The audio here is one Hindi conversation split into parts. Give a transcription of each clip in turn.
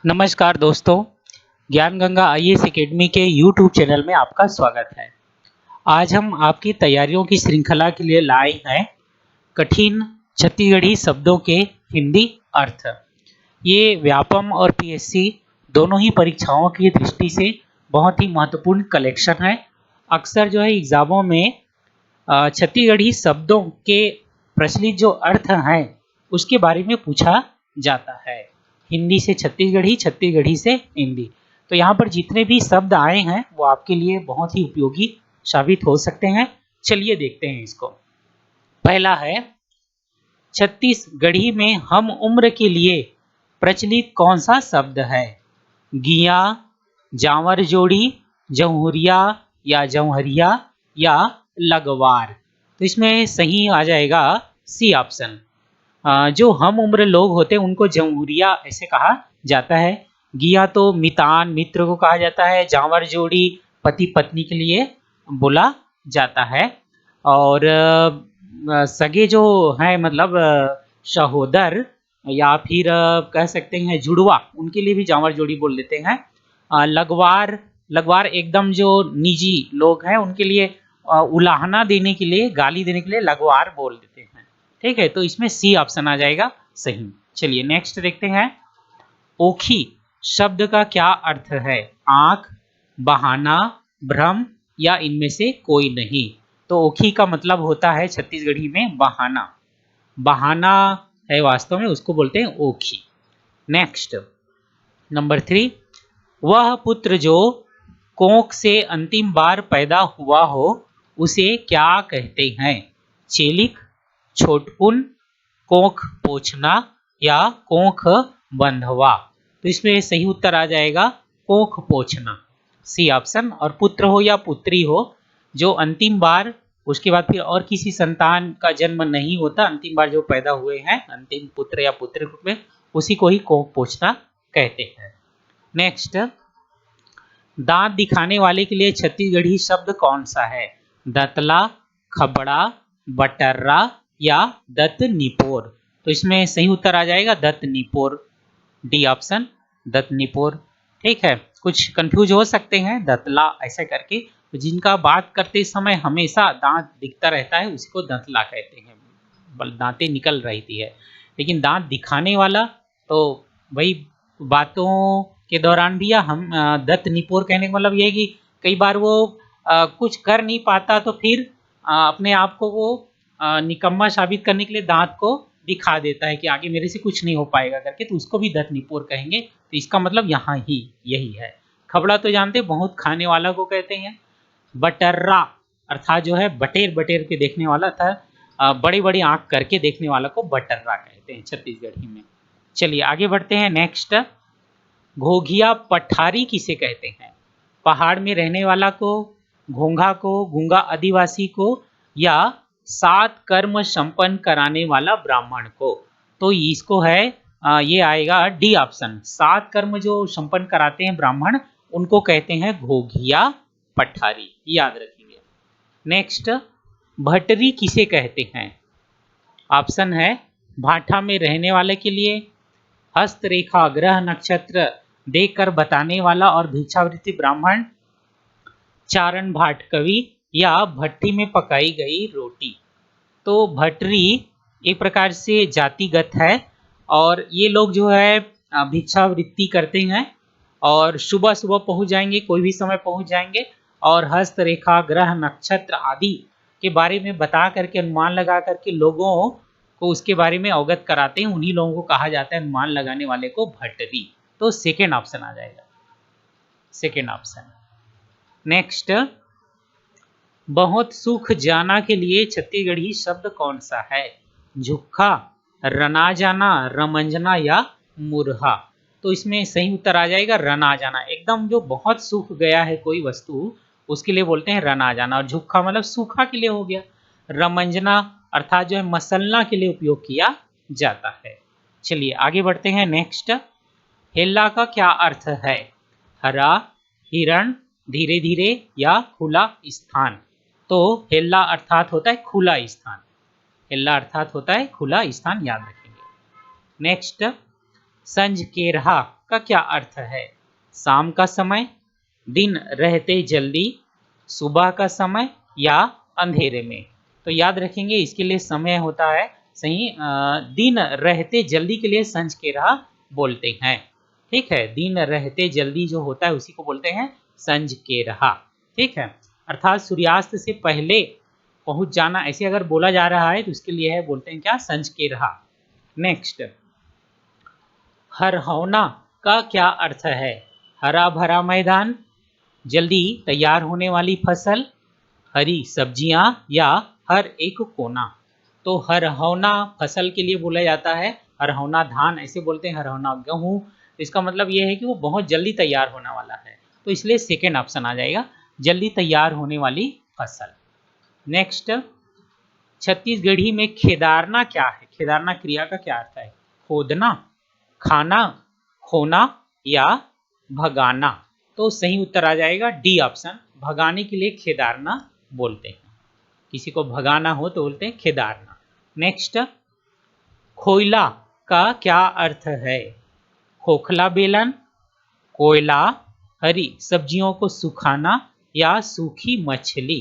नमस्कार दोस्तों, ज्ञान गंगा आईएएस एकेडमी के यूट्यूब चैनल में आपका स्वागत है। आज हम आपकी तैयारियों की श्रृंखला के लिए लाए हैं कठिन छत्तीसगढ़ी शब्दों के हिंदी अर्थ। ये व्यापम और पीएससी दोनों ही परीक्षाओं की दृष्टि से बहुत ही महत्वपूर्ण कलेक्शन है। अक्सर जो है एग्जामों में छत्तीसगढ़ी शब्दों के प्रचलित जो अर्थ हैं उसके बारे में पूछा जाता है। हिंदी से छत्तीसगढ़ी, छत्तीसगढ़ी से हिंदी। तो यहाँ पर जितने भी शब्द आए हैं वो आपके लिए बहुत ही उपयोगी साबित हो सकते हैं। चलिए देखते हैं इसको। पहला है, छत्तीसगढ़ी में हम उम्र के लिए प्रचलित कौन सा शब्द है? गिया, जांवर जोड़ी, जौहरिया या जौहरिया या लगवार। तो इसमें सही आ जाएगा सी ऑप्शन। जो हम उम्र लोग होते हैं उनको जौहरिया ऐसे कहा जाता है। गिया तो मितान मित्र को कहा जाता है। जांवर जोड़ी पति पत्नी के लिए बोला जाता है। और सगे जो है मतलब सहोदर या फिर कह सकते हैं जुड़वा, उनके लिए भी जांवर जोड़ी बोल देते हैं। लगवार, लगवार एकदम जो निजी लोग हैं उनके लिए उलाहना देने के लिए, गाली देने के लिए लगवार बोल देते हैं। ठीक है, तो इसमें सी ऑप्शन आ जाएगा सही। चलिए नेक्स्ट देखते हैं। ओखी शब्द का क्या अर्थ है? आंख, बहाना, भ्रम या इनमें से कोई नहीं। तो ओखी का मतलब होता है छत्तीसगढ़ी में बहाना। बहाना है वास्तव में, उसको बोलते हैं ओखी। नेक्स्ट नंबर 3, वह पुत्र जो कोख से अंतिम बार पैदा हुआ हो उसे क्या कहते हैं? चेलिक, छोटपुन, कोख पोछना या कोख बंधवा। तो इसमें सही उत्तर आ जाएगा कोख पोछना, सी ऑप्शन। और पुत्र हो या पुत्री हो, जो अंतिम बार उसके बाद फिर और किसी संतान का जन्म नहीं होता, अंतिम बार जो पैदा हुए हैं अंतिम पुत्र या पुत्री रूप में, उसी को ही कोख पोछना कहते हैं। नेक्स्ट, दांत दिखाने वाले के लिए छत्तीसगढ़ी शब्द कौन सा है? दतला, खबड़ा, बटर्रा या दत्त निपोर। तो इसमें सही उत्तर आ जाएगा दत्त निपोर, डी ऑप्शन, दत्त निपोर। ठीक है, कुछ कंफ्यूज हो सकते हैं दतला ऐसे करके। तो जिनका बात करते समय हमेशा दांत दिखता रहता है उसी को दंतला कहते हैं, दांतें निकल रहती है। लेकिन दांत दिखाने वाला तो वही बातों के दौरान भी या हम दत्त निपोर कहने का मतलब यह है कि कई बार वो कुछ कर नहीं पाता तो फिर अपने आप को वो निकम्मा साबित करने के लिए दांत को दिखा देता है कि आगे मेरे से कुछ नहीं हो पाएगा करके, तो उसको भी दत्त निपोर कहेंगे। तो इसका मतलब यहाँ ही यही है। खबड़ा तो जानते बहुत खाने वाला को कहते हैं। बटर्रा अर्थात जो है बटेर बटेर के देखने वाला था, बड़ी बड़ी आंख करके देखने वाला को बटर्रा कहते हैं छत्तीसगढ़ी में। चलिए आगे बढ़ते हैं। नेक्स्ट, घोघिया पठारी किसे कहते हैं? पहाड़ में रहने वाला को, घोंघा को, गूंगा आदिवासी को या 7 कर्म संपन्न कराने वाला ब्राह्मण को। तो इसको है ये आएगा डी ऑप्शन। 7 कर्म जो संपन्न कराते हैं ब्राह्मण, उनको कहते हैं घोघिया पठारी, याद रखिए। नेक्स्ट, भटरी किसे कहते हैं? ऑप्शन है भाठा में रहने वाले के लिए, हस्तरेखा ग्रह नक्षत्र देखकर बताने वाला और भिक्षावृत्ति ब्राह्मण, चारण भाट कवि या भट्टी में पकाई गई रोटी। तो भटरी एक प्रकार से जातिगत है और ये लोग जो है भिक्षावृत्ति करते हैं और सुबह सुबह पहुंच जाएंगे, कोई भी समय पहुंच जाएंगे और हस्तरेखा ग्रह नक्षत्र आदि के बारे में बता करके, अनुमान लगा करके लोगों को उसके बारे में अवगत कराते हैं। उन्हीं लोगों को कहा जाता है, अनुमान लगाने वाले को, भटरी। तो सेकेंड ऑप्शन आ जाएगा, सेकेंड ऑप्शन। नेक्स्ट, बहुत सुख जाना के लिए छत्तीसगढ़ी शब्द कौन सा है? झुक्खा, रना जाना, रमंजना या मुरहा। तो इसमें सही उत्तर आ जाएगा रना जाना। एकदम जो बहुत सूख गया है कोई वस्तु, उसके लिए बोलते हैं रना जाना। और झुक्खा मतलब सूखा के लिए हो गया। रमंजना अर्थात जो है मसलना के लिए उपयोग किया जाता है। चलिए आगे बढ़ते हैं। नेक्स्ट, हेल्ला का क्या अर्थ है? हरा, हिरण, धीरे धीरे या खुला स्थान। तो हेल्ला अर्थात होता है खुला स्थान, हेल्ला अर्थात होता है खुला स्थान, याद रखेंगे। नेक्स्ट, संझकेरहा का क्या अर्थ है? शाम का समय, दिन रहते जल्दी, सुबह का समय या अंधेरे में। तो याद रखेंगे इसके लिए समय होता है सही दिन रहते जल्दी के लिए संझकेरहा बोलते हैं। ठीक है, दिन रहते जल्दी जो होता है उसी को बोलते हैं संझकेरहा। ठीक है, अर्थात सूर्यास्त से पहले पहुंच जाना, ऐसे अगर बोला जा रहा है तो उसके लिए है बोलते हैं क्या? संझकेरहा। नेक्स्ट, हरहौना का क्या अर्थ है? हरा भरा मैदान, जल्दी तैयार होने वाली फसल, हरी सब्जियां या हर एक कोना। तो हरहौना फसल के लिए बोला जाता है, हरहौना धान ऐसे बोलते हैं, हरहौना गेहूं। इसका मतलब यह है कि वो बहुत जल्दी तैयार होने वाला है, तो इसलिए सेकेंड ऑप्शन आ जाएगा, जल्दी तैयार होने वाली फसल। नेक्स्ट, छत्तीसगढ़ी में खेदारना क्या है? खेदारना क्रिया का क्या अर्थ है? खोदना, खाना, खोना या भगाना। तो सही उत्तर आ जाएगा डी ऑप्शन, भगाने के लिए खेदारना बोलते हैं। किसी को भगाना हो तो बोलते हैं खेदारना। नेक्स्ट, खोइला का क्या अर्थ है? खोखला बेलन, कोयला, हरी सब्जियों को सुखाना या सूखी मछली।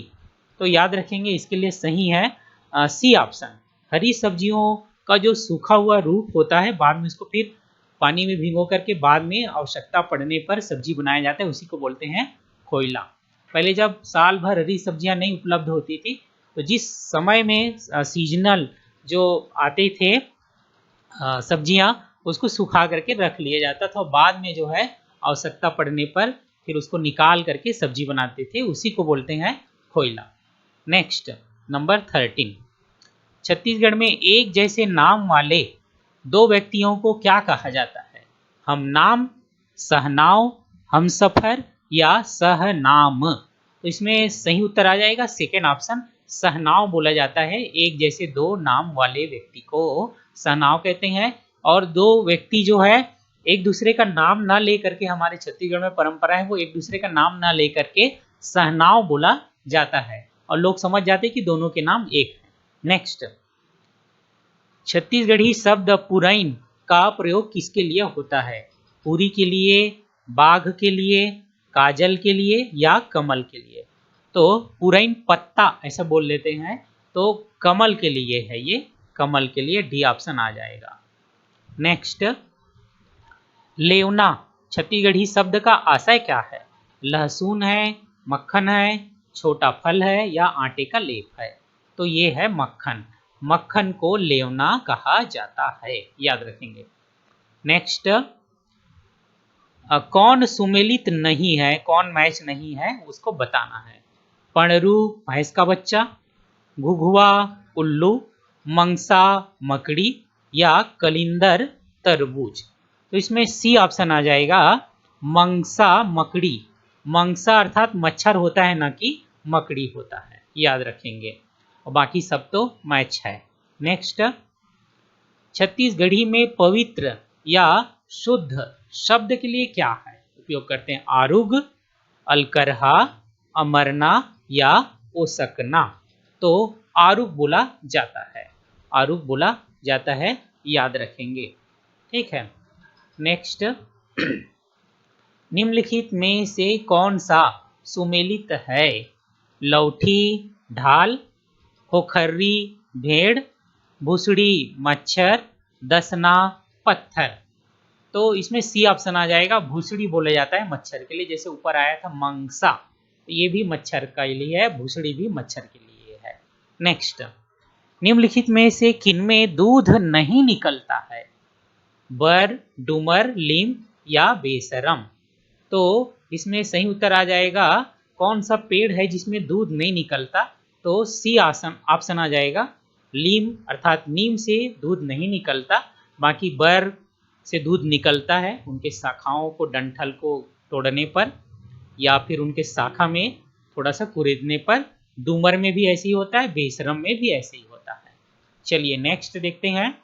तो याद रखेंगे इसके लिए सही है सी ऑप्शन, हरी सब्जियों का जो सूखा हुआ रूप होता है, बाद में उसको फिर पानी में भिगो करके बाद में आवश्यकता पड़ने पर सब्जी बनाया जाता है, उसी को बोलते हैं खोइला। पहले जब साल भर हरी सब्जियां नहीं उपलब्ध होती थी, तो जिस समय में सीजनल जो आते थे सब्जियां, उसको सुखा करके रख लिया जाता था, बाद में जो है आवश्यकता पड़ने पर फिर उसको निकाल करके सब्जी बनाते थे, उसी को बोलते हैं खोइला। नेक्स्ट, नंबर 13, छत्तीसगढ़ में एक जैसे नाम वाले दो व्यक्तियों को क्या कहा जाता है? हम नाम, सहनाव, हमसफर या सहनाम। तो इसमें सही उत्तर आ जाएगा सेकेंड ऑप्शन, सहनाव बोला जाता है। एक जैसे दो नाम वाले व्यक्ति को सहनाव कहते हैं। और दो व्यक्ति जो है एक दूसरे का नाम ना लेकर के, हमारे छत्तीसगढ़ में परंपरा है वो एक दूसरे का नाम ना लेकर के सहनाव बोला जाता है, और लोग समझ जाते हैं कि दोनों के नाम एक है। नेक्स्ट, छत्तीसगढ़ी शब्द पुरैन का प्रयोग किसके लिए होता है? पूरी के लिए, बाघ के लिए, काजल के लिए या कमल के लिए। तो पुरैन पत्ता ऐसा बोल लेते हैं, तो कमल के लिए है ये, कमल के लिए डी ऑप्शन आ जाएगा। नेक्स्ट, लेवना छत्तीसगढ़ी शब्द का आशय क्या है? लहसुन है, मक्खन है, छोटा फल है या आटे का लेप है। तो ये है मक्खन, मक्खन को लेवना कहा जाता है, याद रखेंगे। नेक्स्ट, कौन सुमेलित नहीं है, कौन मैच नहीं है, उसको बताना है। पणरू भैंस का बच्चा, घुघुआ उल्लू, मंगसा मकड़ी या कलिंदर तरबूज। तो इसमें सी ऑप्शन आ जाएगा, मंगसा मकड़ी। मंगसा अर्थात मच्छर होता है, ना कि मकड़ी होता है, याद रखेंगे। और बाकी सब तो मैच है। नेक्स्ट, छत्तीसगढ़ी में पवित्र या शुद्ध शब्द के लिए क्या है उपयोग करते हैं? आरुग, अलकरहा, अमरना या ओसकना। तो आरुग बोला जाता है, आरुग बोला जाता है, याद रखेंगे। ठीक है। नेक्स्ट, निम्नलिखित में से कौन सा सुमेलित है? लौठी ढाल, होखर्री भेड़, भुसड़ी मच्छर, दसना पत्थर। तो इसमें सी ऑप्शन आ जाएगा, भुसड़ी बोला जाता है मच्छर के लिए। जैसे ऊपर आया था मंगसा, तो ये भी मच्छर के लिए है, भुसड़ी भी मच्छर के लिए है। नेक्स्ट, निम्नलिखित में से किनमें दूध नहीं निकलता है? बर, डूमर, लीम या बेशरम। तो इसमें सही उत्तर आ जाएगा, कौन सा पेड़ है जिसमें दूध नहीं निकलता? तो सी ऑप्शन आ जाएगा, लीम अर्थात नीम से दूध नहीं निकलता। बाकी बर से दूध निकलता है, उनके शाखाओं को, डंठल को तोड़ने पर या फिर उनके शाखा में थोड़ा सा कुरेदने पर। डूमर में भी ऐसे ही होता है, बेशरम में भी ऐसे ही होता है। चलिए नेक्स्ट देखते हैं।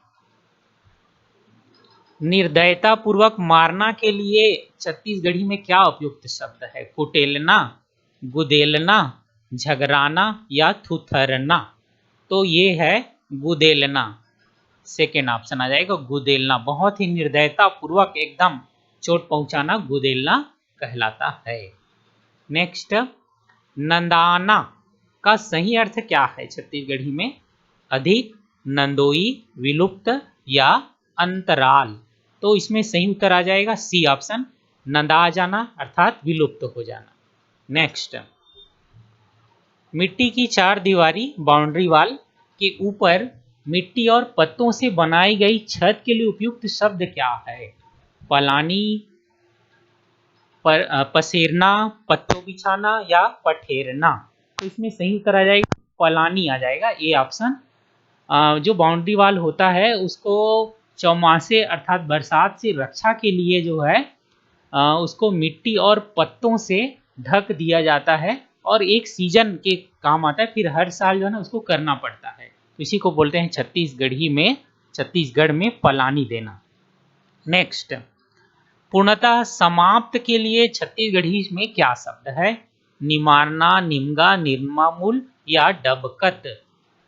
निर्दयता पूर्वक मारना के लिए छत्तीसगढ़ी में क्या उपयुक्त शब्द है? कुटेलना, गुदेलना, झगराना या थुथरना। तो ये है गुदेलना। सेकेंड ऑप्शन आ जाएगा गुदेलना। बहुत ही निर्दयता पूर्वक एकदम चोट पहुंचाना गुदेलना कहलाता है। नेक्स्ट, नंदाना का सही अर्थ क्या है छत्तीसगढ़ी में? अधिक, नंदोई, विलुप्त या अंतराल। तो इसमें सही उत्तर आ जाएगा सी ऑप्शन, नंदा जाना अर्थात विलुप्त हो जाना। नेक्स्ट, मिट्टी की चार दीवारी बाउंड्री वॉल के ऊपर मिट्टी और पत्तों से बनाई गई छत के लिए उपयुक्त शब्द क्या है? पलानी, पसेरना, पत्तों बिछाना या पठेरना। तो इसमें सही उत्तर आ जाएगा पलानी आ जाएगा, ए ऑप्शन। जो बाउंड्री वॉल होता है उसको चौमासे अर्थात बरसात से रक्षा के लिए जो है उसको मिट्टी और पत्तों से ढक दिया जाता है और एक सीजन के काम आता है, फिर हर साल जो है ना उसको करना पड़ता है। तो इसी को बोलते हैं छत्तीसगढ़ में पलानी देना। नेक्स्ट, पूर्णतः समाप्त के लिए छत्तीसगढ़ी में क्या शब्द है? निमारना, निमगा, निर्मामूल या डबकत।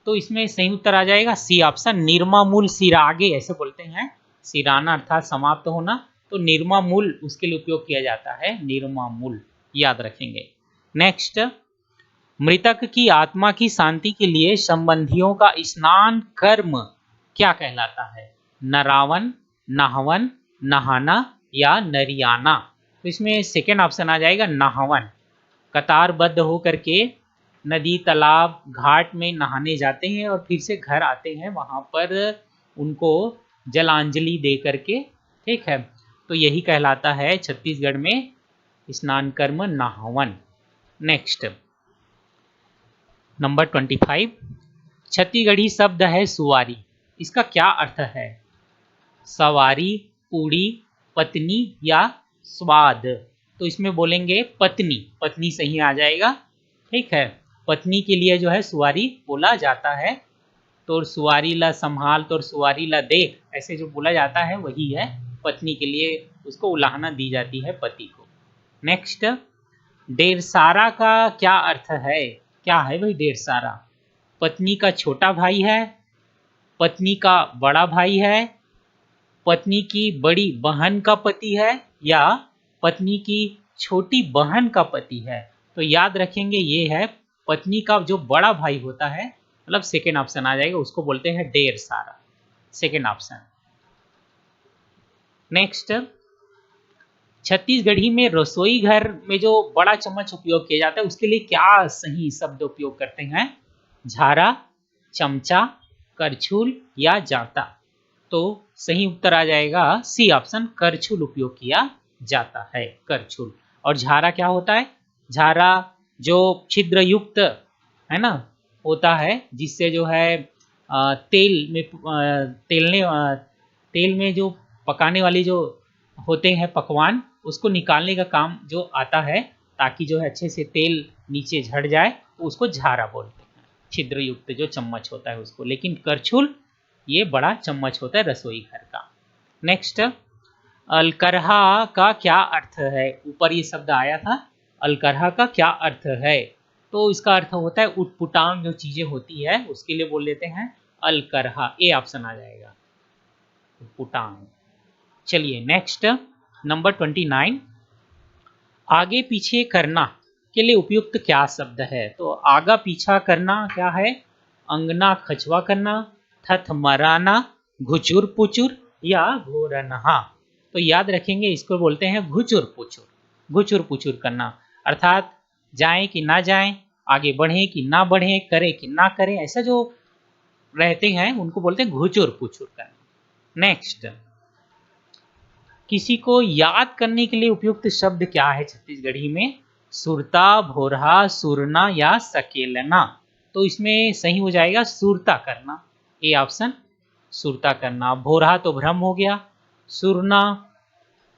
तो इसमें सही उत्तर आ जाएगा सी ऑप्शन, निर्मामूल सिरागे ऐसे बोलते हैं। सिराना अर्थात समाप्त होना, तो निर्मामूल उसके लिए उपयोग किया जाता है, निर्मामूल याद रखेंगे। नेक्स्ट, मृतक की आत्मा की शांति के लिए संबंधियों का स्नान कर्म क्या कहलाता है? नरावन, नहवन, नहाना या नरियाना। तो इसमें सेकेंड ऑप्शन आ जाएगा नहावन। कतारबद्ध होकर के नदी, तालाब, घाट में नहाने जाते हैं और फिर से घर आते हैं, वहां पर उनको जलांजलि दे करके, ठीक है। तो यही कहलाता है छत्तीसगढ़ में स्नान कर्म नहावन। नेक्स्ट, नंबर 25, छत्तीसगढ़ी शब्द है सुवारी। इसका क्या अर्थ है? सवारी, पूड़ी, पत्नी या स्वाद। तो इसमें बोलेंगे पत्नी, पत्नी सही आ जाएगा, ठीक है। पत्नी के लिए जो है सुवारी बोला जाता है। तो सुवारी ला संभाल, तो सुवारी ला देख, ऐसे जो बोला जाता है वही है पत्नी के लिए, उसको उलाहना दी जाती है पति को। नेक्स्ट, डेरसारा का क्या अर्थ है? क्या है भाई डेरसारा? पत्नी का छोटा भाई है, पत्नी का बड़ा भाई है, पत्नी की बड़ी बहन का पति है या पत्नी की छोटी बहन का पति है। तो याद रखेंगे ये है पत्नी का जो बड़ा भाई होता है, मतलब सेकेंड ऑप्शन आ जाएगा, उसको बोलते हैं डेरसारा, सेकेंड ऑप्शन। नेक्स्ट, छत्तीसगढ़ी में रसोई घर में जो बड़ा चम्मच उपयोग किया जाता है उसके लिए क्या सही शब्द उपयोग करते हैं? झारा, चमचा, करछुल या जाता। तो सही उत्तर आ जाएगा सी ऑप्शन, करछुल उपयोग किया जाता है, करछुल। और झारा क्या होता है? झारा जो छिद्र युक्त है ना होता है, जिससे जो है तेल में जो पकाने वाली जो होते हैं पकवान, उसको निकालने का काम जो आता है, ताकि जो है अच्छे से तेल नीचे झड़ जाए, तो उसको झारा बोलते हैं, छिद्र युक्त जो चम्मच होता है उसको। लेकिन करछुल ये बड़ा चम्मच होता है रसोई घर का। नेक्स्ट, अलकरहा का क्या अर्थ है? ऊपर ये शब्द आया था, अलकरहा का क्या अर्थ है? तो इसका अर्थ होता है उटपुटांग जो चीजें होती है उसके लिए बोल लेते हैं अलकरहा, ए ऑप्शन आ जाएगा, उटपुटांग। चलिए नेक्स्ट, नंबर 29, आगे पीछे करना के लिए उपयुक्त क्या शब्द है? तो आगा पीछा करना क्या है? अंगना खचवा करना, थथ मराना, घुचुर पुचुर या घोरनहा। तो याद रखेंगे इसको बोलते हैं घुचुर पुचुर, घुचुर पुचुर करना अर्थात जाएं कि ना जाएं, आगे बढ़ें कि ना बढ़ें, करें कि ना करें, ऐसा जो रहते हैं उनको बोलते हैं घुचुर पुचुर करना। नेक्स्ट, किसी को याद करने के लिए उपयुक्त शब्द क्या है छत्तीसगढ़ी में? सुरता, भोरहा, सुरना या सकेलना। तो इसमें सही हो जाएगा सुरता करना, ए ऑप्शन, सुरता करना। भोरहा तो भ्रम हो गया, सुरना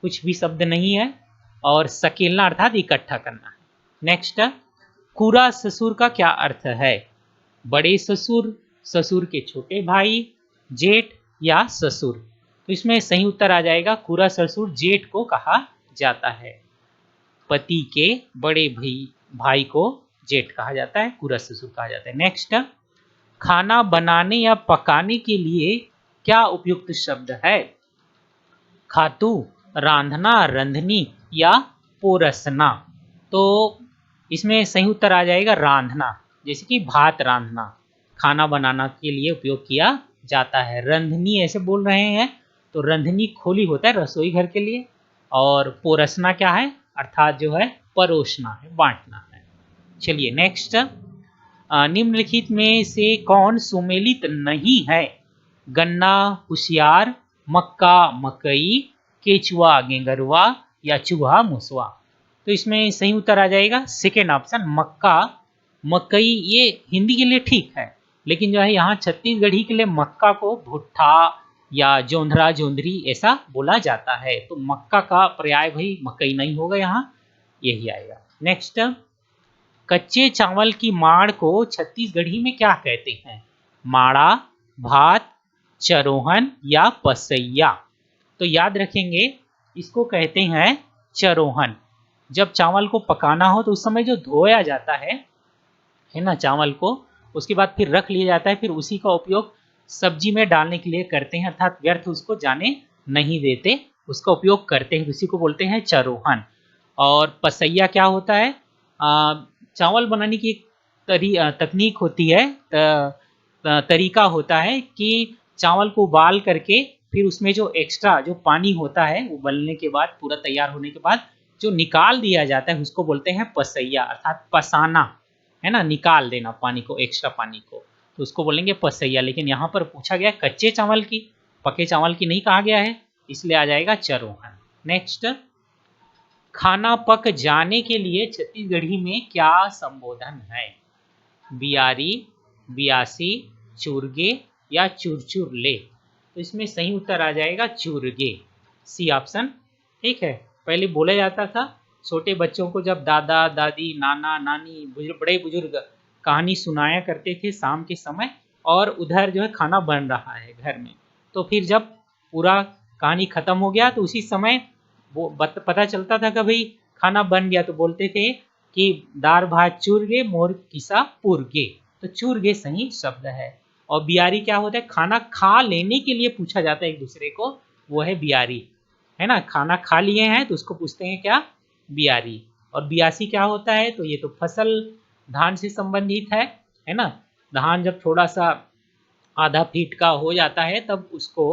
कुछ भी शब्द नहीं है, और सकेलना अर्थात इकट्ठा करना है। नेक्स्ट, कुरा ससुर का क्या अर्थ है? बड़े ससुर, ससुर के छोटे भाई, जेठ या ससुर। तो इसमें सही उत्तर आ जाएगा कुरा ससुर जेठ को कहा जाता है, पति के बड़े भाई को जेठ कहा जाता है, कुरा ससुर कहा जाता है। नेक्स्ट, खाना बनाने या पकाने के लिए क्या उपयुक्त शब्द है? खातू, रांधना, रंधनी या पोरसना? तो इसमें सही उत्तर आ जाएगा रांधना। जैसे कि भात रांधना, खाना बनाना के लिए उपयोग किया जाता है। रंधनी ऐसे बोल रहे हैं तो रंधनी खोली होता है रसोई घर के लिए, और पोरसना क्या है, अर्थात जो है परोसना है, बांटना है। चलिए नेक्स्ट, निम्नलिखित में से कौन सुमेलित नहीं है? गन्ना, कुशियार, मक्का, मकई, केचुआ, गेंगरवा या चूहा, मुसवा? तो इसमें सही उत्तर आ जाएगा सेकेंड ऑप्शन, मक्का, मकई। ये हिंदी के लिए ठीक है, लेकिन जो है यहाँ छत्तीसगढ़ी के लिए मक्का को भुट्टा या जोंधरा, जोंधरी ऐसा बोला जाता है। तो मक्का का पर्याय भाई मकई नहीं होगा, यहाँ यही आएगा। नेक्स्ट, कच्चे चावल की माड़ को छत्तीसगढ़ी में क्या कहते हैं? माड़ा, भात, चरोहन या पसैया? तो याद रखेंगे, इसको कहते हैं चरोहन। जब चावल को पकाना हो तो उस समय जो धोया जाता है ना चावल को, उसके बाद फिर रख लिया जाता है, फिर उसी का उपयोग सब्जी में डालने के लिए करते हैं, अर्थात व्यर्थ उसको जाने नहीं देते, उसका उपयोग करते हैं, उसी को बोलते हैं चरोहन। और पसैया क्या होता है? चावल बनाने की एक तकनीक होती है, तरीका होता है कि चावल को उबाल करके फिर उसमें जो एक्स्ट्रा जो पानी होता है उबलने के बाद, पूरा तैयार होने के बाद जो निकाल दिया जाता है उसको बोलते हैं पसैया, अर्थात पसाना, है ना, निकाल देना पानी को, एक्स्ट्रा पानी को, तो उसको बोलेंगे पसैया। लेकिन यहाँ पर पूछा गया कच्चे चावल की, पके चावल की नहीं कहा गया है, इसलिए आ जाएगा चरोहन। नेक्स्ट, खाना पक जाने के लिए छत्तीसगढ़ी में क्या संबोधन है? बियारी, बियासी, चूरगे या चुरचुर ले? तो इसमें सही उत्तर आ जाएगा चूरगे, सी ऑप्शन। ठीक है, पहले बोला जाता था छोटे बच्चों को, जब दादा दादी, नाना नानी, बड़े बुजुर्ग कहानी सुनाया करते थे शाम के समय, और उधर जो है खाना बन रहा है घर में, तो फिर जब पूरा कहानी खत्म हो गया तो उसी समय वो पता चलता था कि भाई खाना बन गया, तो बोलते थे कि दार भात चूर गे, मोर किसा पुर गे। तो चूर गे सही शब्द है। और बियारी क्या होता है? खाना खा लेने के लिए पूछा जाता है एक दूसरे को, वो है बियारी, है ना, खाना खा लिए हैं तो उसको पूछते हैं क्या? बियारी। और बियासी क्या होता है? तो ये तो फसल धान से संबंधित है ना। धान जब थोड़ा सा आधा फीट का हो जाता है तब उसको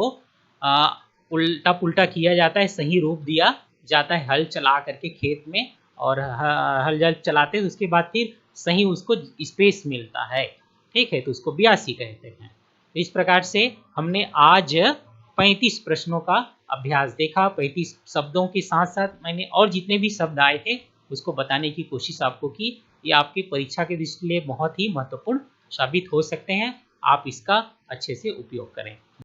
उल्टा पुल्टा किया जाता है, सही रूप दिया जाता है हल चला करके खेत में, और हल जल चलाते हैं उसके बाद फिर सही उसको स्पेस मिलता है। ठीक है, तो उसको बियासी कहते हैं। तो इस प्रकार से हमने आज 35 प्रश्नों का अभ्यास देखा। 35 शब्दों के साथ साथ मैंने और जितने भी शब्द आए थे उसको बताने की कोशिश आपको की। ये आपकी परीक्षा के दृष्टि के लिए बहुत ही महत्वपूर्ण साबित हो सकते हैं, आप इसका अच्छे से उपयोग करें।